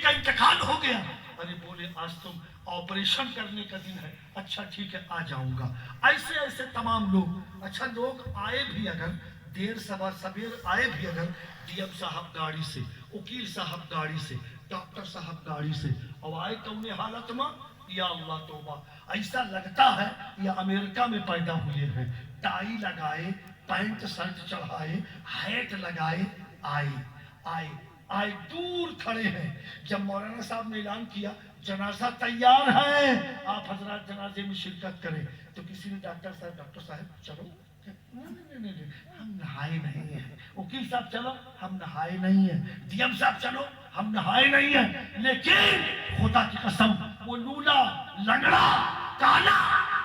کا انتقال ہو گیا. ارے بولے آج تم آپریشن کرنے کا دن ہے. اچھا ٹھیک ہے آ جاؤں گا. ایسے ایسے تمام لوگ. اچھا لوگ آئے بھی اگر دیر سویر آئے بھی اگر, ڈی ایم صاحب گاڑی سے, وکیل صاحب گاڑی سے, ڈاکٹر صاحب گاڑی سے, اور آئے تو انہیں حالت میں یا اللہ توبہ, ایسا لگتا ہے یہ امریکہ میں پیدا ہوئے ہیں. ٹائی لگائے, پینٹ شرٹ چڑھائے, ہیٹ لگائے, آئے دور کھڑے ہیں. جب مولانا صاحب نے اعلان کیا جنازہ تیار ہے, آپ حضرات جنازے میں شرکت کریں, تو کسی نے ڈاکٹر صاحب چلو, نہیں ہم نہائے نہیں ہیں. وکیل صاحب چلو ہم نہائے نہیں ہیں. ڈی ایم صاحب چلو ہم نہائے نہیں ہیں. لیکن خدا کی قسم وہ لولا لنگڑا کالا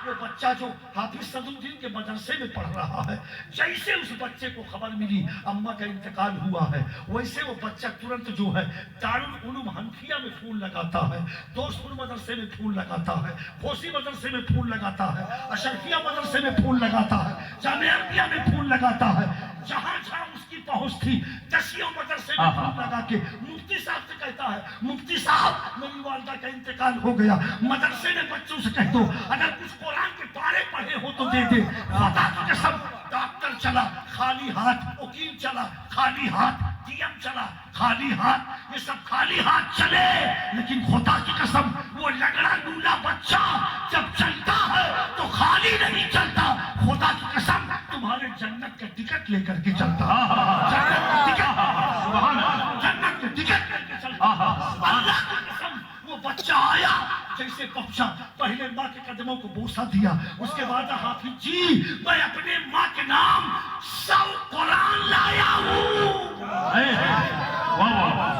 وہ بچہ جو حافظ صدر الدین کے مدرسے میں پڑھ رہا ہے, جیسے اس بچے کو خبر ملی اماں کا انتقال ہوا ہے, ویسے وہ بچہ ترنت جو ہے دارالعلوم حنفیہ میں فون لگاتا ہے, دوستپور مدرسے میں فون لگاتا ہے, خوسی مدرسے میں فون لگاتا ہے, اشرفیہ مدرسے میں فون لگاتا ہے, جامعہ عربیہ میں فون لگاتا ہے. جہاں جہاں اس کی پہنچ تھی دسیوں مدرسے میں فون لگا کے مفتی صاحب سے کہتا ہے مفتی صاحب میری والدہ کا انتقال ہو گیا. مدرسے میں بچوں سے کہہ دو اگر کچھ قرآن کے پارے پڑھے ہو تو دے دے. خدا کی قسم ڈاکٹر چلا خالی ہاتھ, وکیل چلا خالی ہاتھ, ڈی ایم چلا خالی ہاتھ, یہ سب خالی ہاتھ چلے. لیکن خدا کی قسم وہ لگڑا لولا بچہ جب چلتا ہے تو خالی نہیں چلتا. خدا کی قسم تمہارے جنت کا ٹکٹ لے کر کے چلتا, جنت کا ٹکٹ لے کے چلتا. اللہ کی قسم وہ بچہ آیا, جیسے پہنچا پہلے ماں کے قدموں کو بوسہ دیا, اس کے بعد حافظ جی میں اپنے ماں کے نام 100 قرآن لایا ہوں.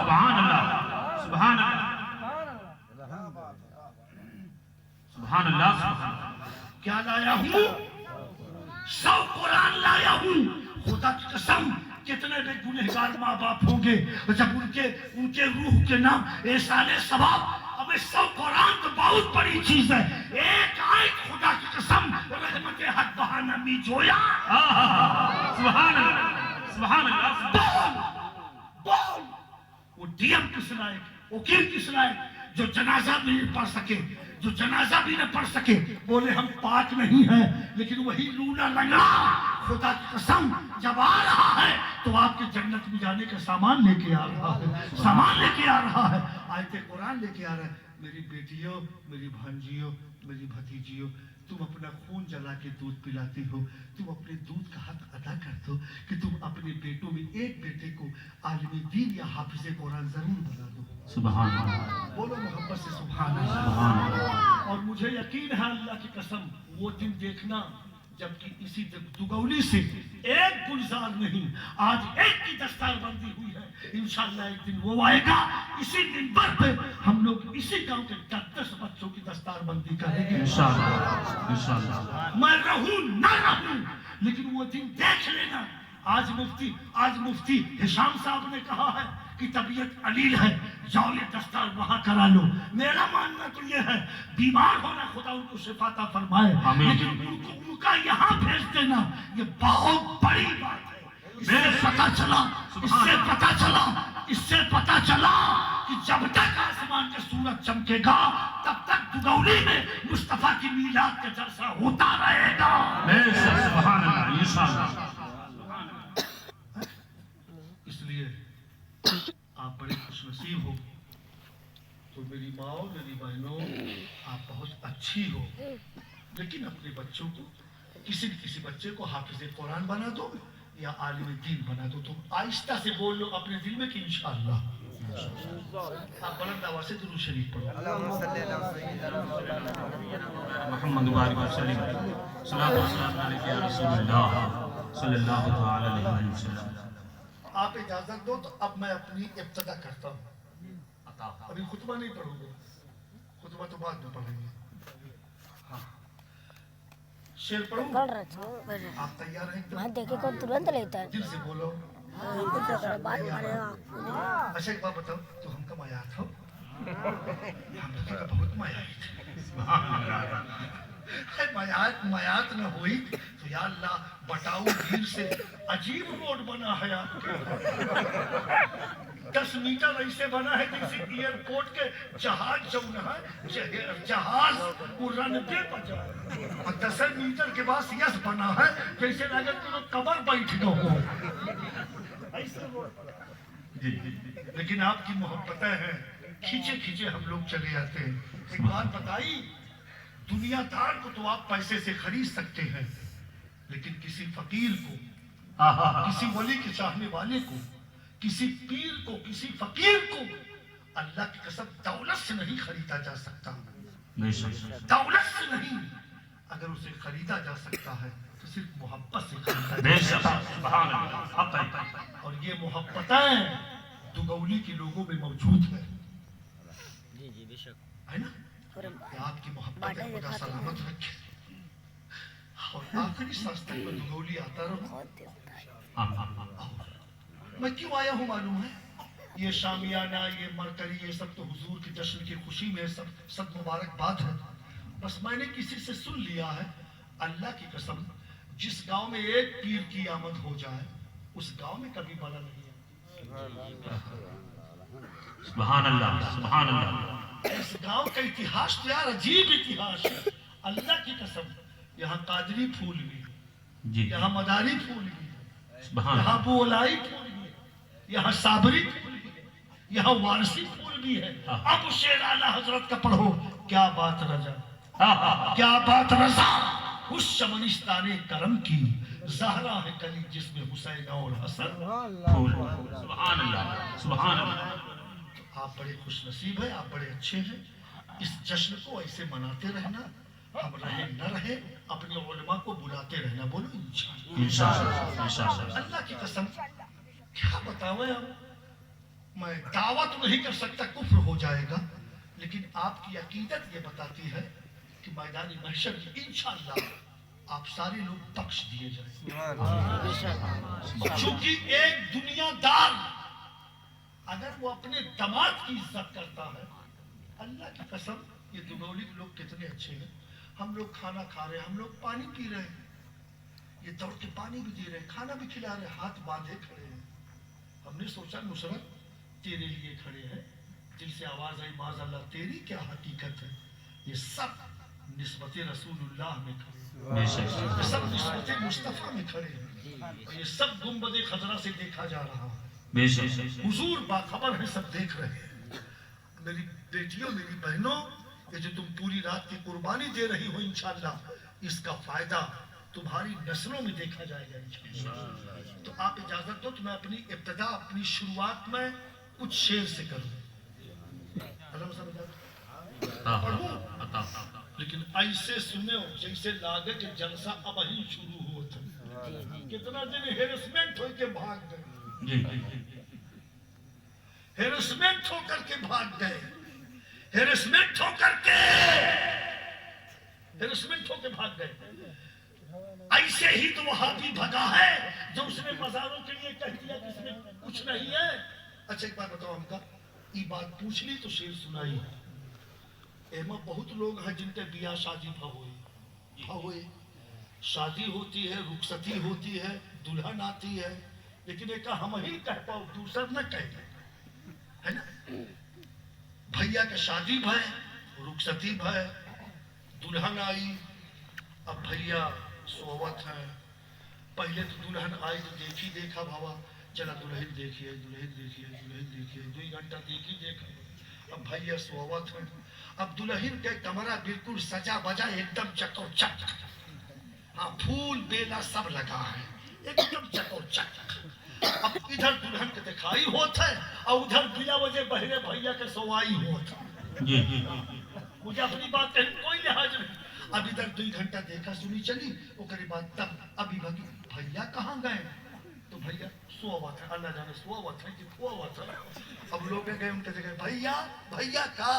سبحان اللہ, سبحان اللہ, سبحان اللہ. کیا لایا ہوں؟ 100 قرآن لایا ہوں. خدا کی قسم کتنے بے گنہگار ماں باپ ہوں گے جب ان کے روح کے نام احسان ثواب. اب 100 قرآن تو بہت بڑی چیز ہے. ایک آیت خدا کی قسم رحمت حق بہانہ می جویا. سبحان اللہ, سبحان اللہ. بول وہ ڈی ایم کس لائق, وکیل کس لائق, جو جنازہ بھی نہ پڑھ سکے, جو جنازہ بھی نہ پڑھ سکے. بولے ہم پاک نہیں ہیں, لیکن وہی لولا لنگڑا خدا کی قسم جب آ رہا ہے تو آپ کے جنت میں جانے کا سامان لے کے آ رہا ہے, سامان لے کے آ رہا ہے, آیت قرآن لے کے آ رہا ہے. میری بیٹیوں, میری بھانجیوں, میری بھتیجیوں, تم اپنا خون جلا کے دودھ پلاتی ہو, تم اپنے دودھ کا حق ادا کر دو کہ تم اپنے بیٹوں میں ایک بیٹے کو عالم دین یا حافظ قرآن ضرور بنا دو. سبحان اللہ. بولو محبت سے سبحان اللہ. اور مجھے یقین ہے اللہ کی قسم وہ دن دیکھنا جبکہ اسی دگولی سے ایک گلزار نہیں, آج ایک کی دستار بندی ہوئی ہے. انشاءاللہ ایک دن وہ آئے گا, اسی دن پر ہم لوگ اسی گاؤں کے 10 بچوں کی دستار بندی کریں گے انشاءاللہ, انشاءاللہ. میں رہوں نہ رہوں, لیکن وہ دن دیکھ لینا. آج مفتی ہشام صاحب نے کہا ہے کہ طبیعت علیل ہے, جاؤ یہ دستار وہاں کرا لو. میرا ماننا تو یہ ہے بیمار ہونا خدا ان کو شفا عطا فرمائے, لیکن ان کا یہاں بھیج دینا یہ بہت بڑی بات ہے. اس سے پتا چلا کہ جب تک آسمان کا سورج چمکے گا تب تک دگولی میں مصطفیٰ کی میلاد کا جلسہ ہوتا رہے گا. سبحان اللہ, انشاءاللہ. اس لیے آپ بڑے خوش نصیب ہو. تو میری ماں, میری بہنوں, آپ بہت اچھی ہو, لیکن اپنے بچوں کو کسی بچے کو حافظ قرآن بنا دو یا عالم دین بنا دو. تو آہستہ سے بول لو اپنے دل میں کہ انشاءاللہ. آپ بلند آواز سے درود شریف پڑھو. محمد وآلہ وسلم. صلاۃ و سلام علیک یا رسول اللہ صلی اللہ علیہ وسلم. آپ اجازت دو تو اب میں اپنی ابتدا کرتا ہوں. ابھی خطبہ نہیں پڑھوں گا, خطبہ تو بعد میں پڑھیں گے. شعر پڑھوں, آپ تیار ہیں؟ دیکھے کون ترنت لیتا ہے, دل سے بولو. اچھا ایک بات بتاؤ, تو ہم کا مایات ہو, ہم تو بہت مایات مایات نہ ہوئی تو یا اللہ بٹاؤ گیر سے عجیب روڈ بنا ہے آپ کے. 10 मीटर ऐसे बना है जैसे एयरपोर्ट के जहाज जो है जहाज वो रनवे पर जाए, और 10 मीटर के बाद यस बना है जैसे अगर तुम कबर बैठ गो हो ऐसे जी लेकिन आपकी मोहब्बतें हैं, खींचे खींचे हम लोग चले जाते हैं। एक बात बताई, दुनियादार को तो आप पैसे से खरीद सकते हैं, लेकिन किसी फकीर को, किसी वली के चाहने वाले को, किसी पीर को, किसी फकीर को अल्लाह की कसम दौलत से नहीं खरीदा जा सकता। दौलत से नहीं, अगर उसे खरीदा जा सकता है तो सिर्फ मोहब्बत से खरीदा जा सकता है। और ये मोहब्बतें दुगौली के लोगों में मौजूद है ना? कि आपकी मोहब्बतें खुदा सलामत रखे और आखिरी सांस तक में दुगौली आता रहो। मैं क्यों आया हूँ मालूम है? ये शामियाना, ये मरकरी, ये सब तो हुजूर की जश्न की खुशी में सब मुबारकबाद है। बस मैंने किसी से सुन लिया है, अल्लाह की कसम, जिस गांव में एक पीर की आमद हो जाए उस गांव में कभी बला नहीं है। सुभान अल्लाह, सुभान अल्लाह। इस गांव का इतिहास तो यार अजीब इतिहास है। अल्लाह की कसम, यहाँ कादरी फूल भी, यहाँ मदारी फूल भी, यहाँ बोलाई फूल भी, यहाँ साबरी फूल भी, यहाँ वारसी फूल भी है। अब शेर आला हजरत का पढ़ो, क्या बात रजा, क्या बात रजा, उस शमनिस्ताने करम की ज़हरा है कली जिसमें हुसैन और हसन फूल। सुभान अल्लाह, सुभान अल्लाह। आप बड़े खुश नसीब है, आप बड़े अच्छे हैं। इस जश्न को ऐसे मनाते रहना, हम रहे न रहे अपने उलमा को बुलाते रहना। बोलो इंशाअल्लाह, इंशाअल्लाह। अल्लाह की कसम क्या बताऊं अब, मैं दावा तो नहीं कर सकता, कुफ्र हो जाएगा, लेकिन आपकी अकीदत ये बताती है कि मैदानी महशर में इंशाअल्लाह आप सारे लोग बख्श दिए जाएंगे। क्योंकि एक दुनियादार अगर वो अपने दामाद की इज्जत करता है, अल्लाह की कसम, ये दुगौली के लोग कितने अच्छे हैं। हम लोग खाना खा रहे हैं, हम लोग पानी पी रहे हैं, ये दौड़ के पानी भी दे रहे हैं, खाना भी खिला रहे हैं, हाथ बांधे खड़े हैं। हमने सोचा नुसरत तेरे लिए खड़े हैं, दिल से आवाज आई माज़ अल्लाह, तेरी क्या हकीकत है। ये सब निस्बत रसूलुल्लाह में खड़े हैं, ये सब निस्बत मुस्तफ़ा में खड़े हैं, और ये सब गुंबद खजरा से देखा जा रहा है। हुजूर बाखबर है, सब देख रहे हैं। मेरी बेटियों, मेरी बहनों, ये जो तुम पूरी रात की कुर्बानी दे रही हो, इंशाअल्लाह इसका फायदा तुम्हारी नस्लों में देखा जाएगा इंशाअल्लाह। तो आप इजाजत दो तो मैं अपनी इब्तिदा, अपनी शुरुआत में कुछ शेर से करूं। लेकिन ऐसे सुने हो जैसे लागे कि जलसा अब ही शुरू हो। कितना दिन हेरसमेंट हो के भाग गए, हेरसमेंट होकर के भाग गए, हेरसमेंट होकर भाग गए। ऐसे ही तो वहां भी भगा है जो उसने मजारों के लिए कह दिया कि इसमें कुछ नहीं है। अच्छा एक बात बताओ, हमका ये बात पूछ ली तो शेर सुनाई। एमा बहुत लोग हैं जिनके बियाह शादी हुए, शादी होती है, रुखसती होती है, दुल्हन आती है, लेकिन एक हम ही कह पाओ, दूसरा न कहे, है ना। भैया के शादी भय, रुखसती भय, दुल्हन आई, अब भैया सोवत है। पहले तो दुल्हन आई तो देखा भावा, चला दुल्हन देखिए 2 घंटा देखा। अब भैया सोवत है, अब दुल्हन के कमरा बिल्कुल सजा बजा एकदम चकोचक, हाँ फूल बेला सब लगा है, एकदम चकोचक। अब इधर दुल्हन के दिखाई होता है और उधर बिना वजह बहरे भैया के सोवाई होता है। मुझे अपनी बात कहने कोई लिहाज नहीं। अब इधर 2 घंटा देखा सुनी चली, उसके बाद तब अभी भगी भैया कहाँ गए, तो भैया सोवत है, अल्लाह जाने सोवत है कि खोवत है। अब लोग गए उनके जगह, भैया का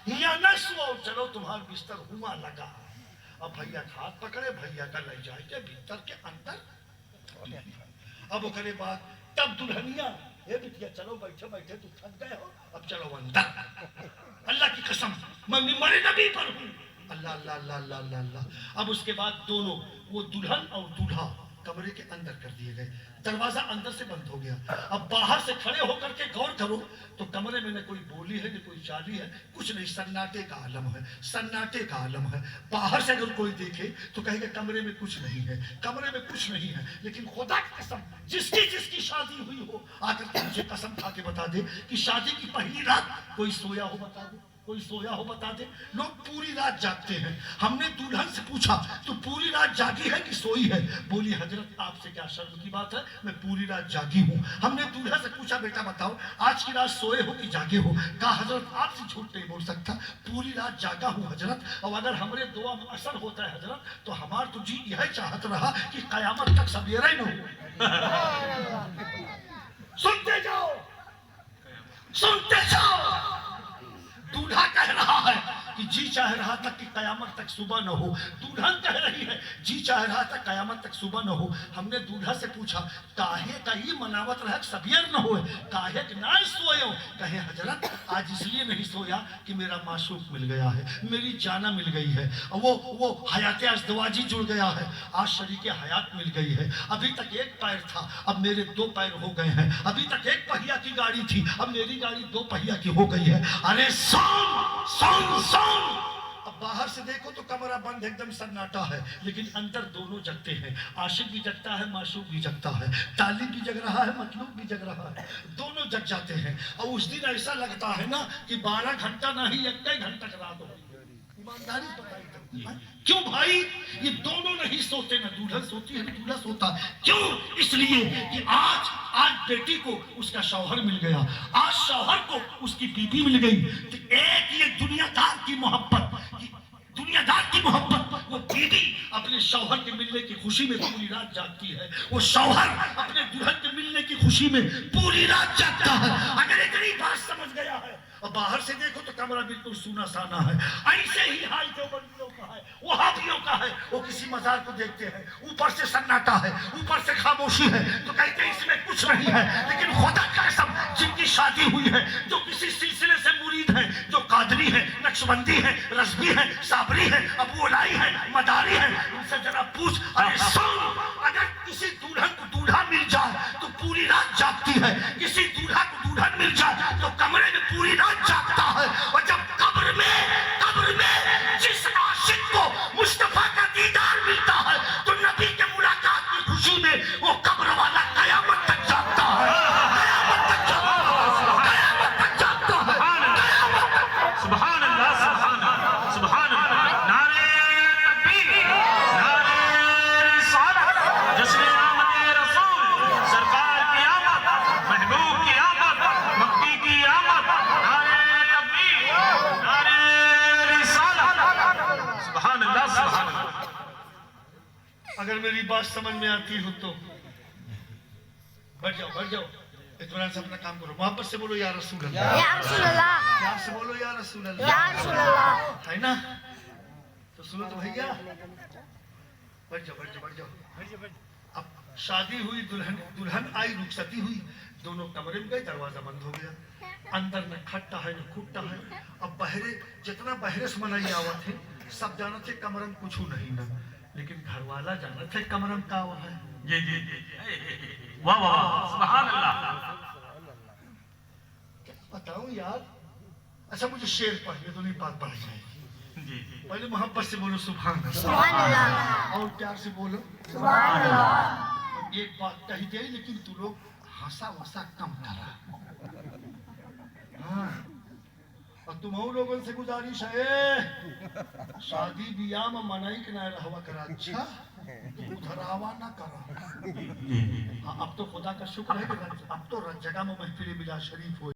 यहाँ न सो, चलो तुम्हारा बिस्तर हुआ लगा। अब भैया हाथ पकड़े, भैया का ले जाए भीतर के अंदर। अब उसके बाद तब दुल्हनिया, हे बिटिया चलो बैठे तो थक गए हो, अब चलो अंदर। अल्लाह की कसम मैं मिंबर नबी पर हूँ, अल्लाह अल्लाह अल्लाह अल्लाह अल्लाह। अब उसके बाद दोनों, वो दुल्हन और दूल्हा कमरे के अंदर कर दिए गए, दरवाजा अंदर से बंद हो गया। अब बाहर से खड़े होकर के गौर करो तो कमरे में न कोई बोली है न कोई चाली है, कुछ नहीं, सन्नाटे का आलम है, सन्नाटे का आलम है। बाहर से अगर कोई देखे तो कहेगा कमरे में कुछ नहीं है, कमरे में कुछ नहीं है। लेकिन खुदा की कसम, जिसकी जिसकी शादी हुई हो आकर के मुझे कसम खा के बता दे कि शादी की पहली रात कोई सोया हो, बता दे, कोई सोया हो बता दे। लोग पूरी रात जागते हैं। हमने दुल्हन से पूछा तो पूरी रात जागी है कि सोई है? बोली हजरत आपसे क्या शर्म की बात है, मैं पूरी रात जागी हूँ। हमने दूल्हा से पूछा बेटा बताओ आज की रात सोए हो कि जागे हो? कहा हजरत आपसे झूठ नहीं बोल सकता, पूरी रात जागा हूँ हजरत, और अगर हमारे दुआ में असर होता है हजरत तो हमार तो जी यह चाहत रहा कि कयामत तक सवेरा ही न हो। सुनते जाओ, सुनते जाओ। दूल्हा कह रहा है कि जी चाह रहा था कि कयामत तक सुबह न हो, दुल्हन कह रही है जी चाह रहा था कयामत तक सुबह न हो। हमने दूल्हा से पूछा काहे का ये मनावत रहा सबियर न हो, काहे कि ना सोयो? कहे हजरत आज इसलिए नहीं सोया कि मेरा माशूक मिल गया है, मेरी जाना मिल गई है, वो हयात अज़दवाजी जुड़ गया है, आज शरीके हयात मिल गई है। अभी तक एक पैर था अब मेरे दो पैर हो गए हैं, अभी तक एक पहिया की गाड़ी थी अब मेरी गाड़ी दो पहिया की हो गई है। अरे सॉन्ग सॉन्ग सॉन्ग। अब बाहर से देखो तो कमरा बंद एकदम सन्नाटा है, लेकिन अंदर दोनों जगते हैं। आशिक भी जगता है, माशूक भी जगता है, तालिब भी जग रहा है, मतलूब भी जग रहा है, दोनों जग जाते हैं। और उस दिन ऐसा लगता है ना कि 12 घंटा नहीं 1 घंटा रात हो। ईमानदारी बताई क्यों भाई? ये दोनों नहीं सोते, ना दुल्हन सोती है ना दूल्हा सोता। क्यों? इसलिए कि आज बेटी को उसका शौहर मिल गया, आज शौहर को उसकी बीबी मिल गई। तो एक ये दुनियादार की मोहब्बत, वो बीबी अपने शौहर के मिलने की खुशी में पूरी रात जागती है, वो शौहर अपने दुल्हन के मिलने की खुशी में पूरी रात जागता है। अगर इतनी बात समझ गया है और बाहर से देखो तो कमरा बिल्कुल सूना साना है। ऐसे ही हाल देवबंदियों का है, वहाबियों का है। वो किसी मजार को देखते हैं, ऊपर से सन्नाटा है, ऊपर से खामोशी है, तो कहते हैं इसमें कुछ नहीं है। लेकिन खुदा की कसम जिनकी शादी हुई है, जो किसी सिलसिले से मुरीद है, जो कादरी है, नक्शबंदी है, रज़वी है, साबरी है, अबूलाई है, मदारी है, उनसे जरा पूछ। अरे सुन, अगर किसी दुल्हन को दूल्हा मिल जाए तो पूरी रात जागती है, किसी दूल्हा को दुल्हन मिल जाए तो कमरे में पूरी रात जागता है। और जब कब्र में जिस आशिक को मुस्तफा का दीदार मिलता है तो नबी के मुलाकात की खुशी में वो कब्र वाला कयामत तक जागता है, कयामत तक जागता है, कयामत तक जागता है। सुभान अल्लाह, सुभान अल्लाह, सुभान अल्लाह। नारे तकबीर, नारे रिसालत, जश्न आमद रसूल, सरकार की आमद, महबूब की आमद, मक्की की आमद। नारे तकबीर, नारे रिसालत, सुभान अल्लाह, सुभान अल्लाह। अगर मेरी बात समझ में आती हो तो बैठ जाओ, बैठ जाओ। इत्मीनान से अपना काम करो, मोहब्बत से बोलो या रसूल अल्लाह, या रसूल अल्लाह, प्यार से बोलो या रसूल या अल्लाह, रसूल अल्लाह। है ना? तो सुनो तो भैया, बैठ जाओ, बैठ जाओ, बैठ जाओ। अब शादी हुई, दुल्हन आई, रुखसती हुई, दोनों कमरे में गए, दरवाजा बंद हो गया। अंदर न खट्टा है न खुट्टा है। अब बहरे जितना बहरे से मनाई आवत है सब जानत थे कमरम कुछ नहीं ना, लेकिन घर वाला जानत है कमरम का हुआ है। जी जी जी, वाह वाह, सुभान अल्लाह। क्या बताऊं यार। अच्छा मुझे शेर पढ़िए तो नहीं बात बढ़ जाएगी। जी जी, पहले मोहब्बत से बोलो सुभान अल्लाह, सुभान अल्लाह, और प्यार से बोलो सुभान अल्लाह। एक बात कही गई लेकिन तू लोग हंसा वसा कम करा। हाँ, और तुम लोगों से गुजारिश है शादी बियाह में मनाई के ना रहवा करा। अच्छा तुम उधर आवा ना करा। हाँ, अब तो खुदा का शुक्र है कि अब तो जगह में महफिल मिला शरीफ हो।